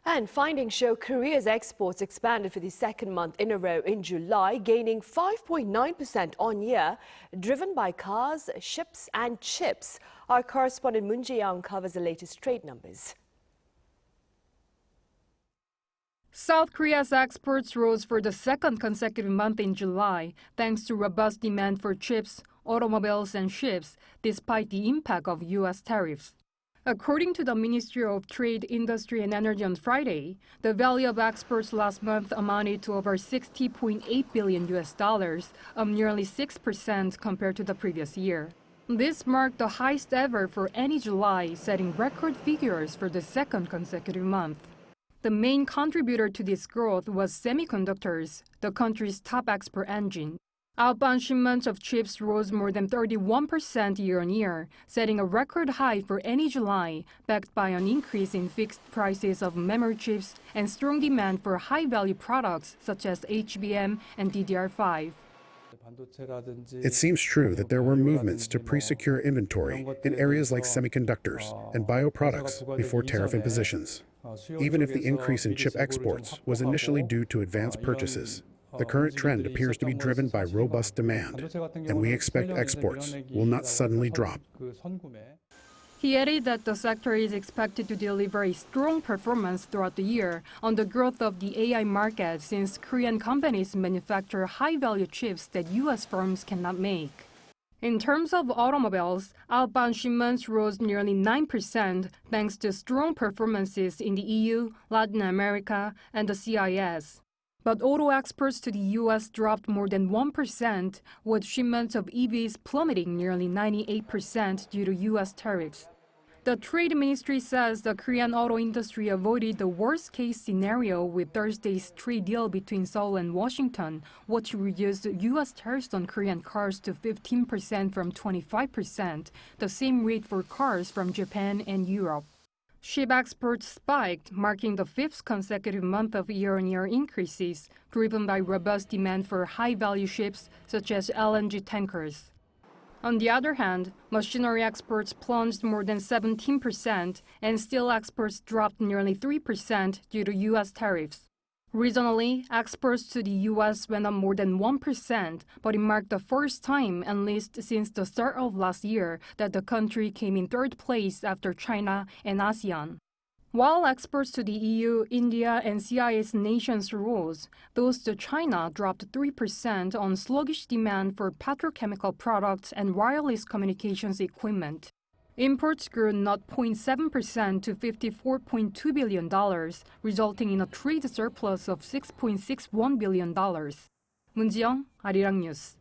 And findings show Korea's exports expanded for the second month in a row in July, gaining 5.9% on year, driven by cars, ships and chips. Our correspondent Moon Jae-young covers the latest trade numbers. South Korea's exports rose for the second consecutive month in July, thanks to robust demand for chips, automobiles and ships, despite the impact of U.S. tariffs. According to the Ministry of Trade, Industry and Energy on Friday, the value of exports last month amounted to over $60.8 billion, up nearly 6% compared to the previous year. This marked the highest ever for any July, setting record figures for the second consecutive month. The main contributor to this growth was semiconductors, the country's top export engine. Outbound shipments of chips rose more than 31% year-on-year, setting a record high for any July, backed by an increase in fixed prices of memory chips and strong demand for high-value products such as HBM and DDR5. It seems true that there were movements to pre-secure inventory in areas like semiconductors and bioproducts before tariff impositions. Even if the increase in chip exports was initially due to advanced purchases, the current trend appears to be driven by robust demand, and we expect exports will not suddenly drop. He added that the sector is expected to deliver a strong performance throughout the year on the growth of the AI market, since Korean companies manufacture high-value chips that U.S. firms cannot make. In terms of automobiles, outbound shipments rose nearly 9% thanks to strong performances in the EU, Latin America, and the CIS. But auto exports to the U.S. dropped more than 1%, with shipments of EVs plummeting nearly 98% due to U.S. tariffs. The Trade Ministry says the Korean auto industry avoided the worst-case scenario with Thursday's trade deal between Seoul and Washington, which reduced U.S. tariffs on Korean cars to 15% from 25%, the same rate for cars from Japan and Europe. Ship exports spiked, marking the fifth consecutive month of year-on-year increases, driven by robust demand for high-value ships such as LNG tankers. On the other hand, machinery exports plunged more than 17%, and steel exports dropped nearly 3% due to U.S. tariffs. Regionally, exports to the U.S. went up more than 1%, but it marked the first time, at least since the start of last year, that the country came in third place after China and ASEAN. While exports to the EU, India, and CIS nations rose, those to China dropped 3% on sluggish demand for petrochemical products and wireless communications equipment. Imports grew 0.7% to $54.2 billion, resulting in a trade surplus of $6.61 billion. Moon Jae-young, Arirang News.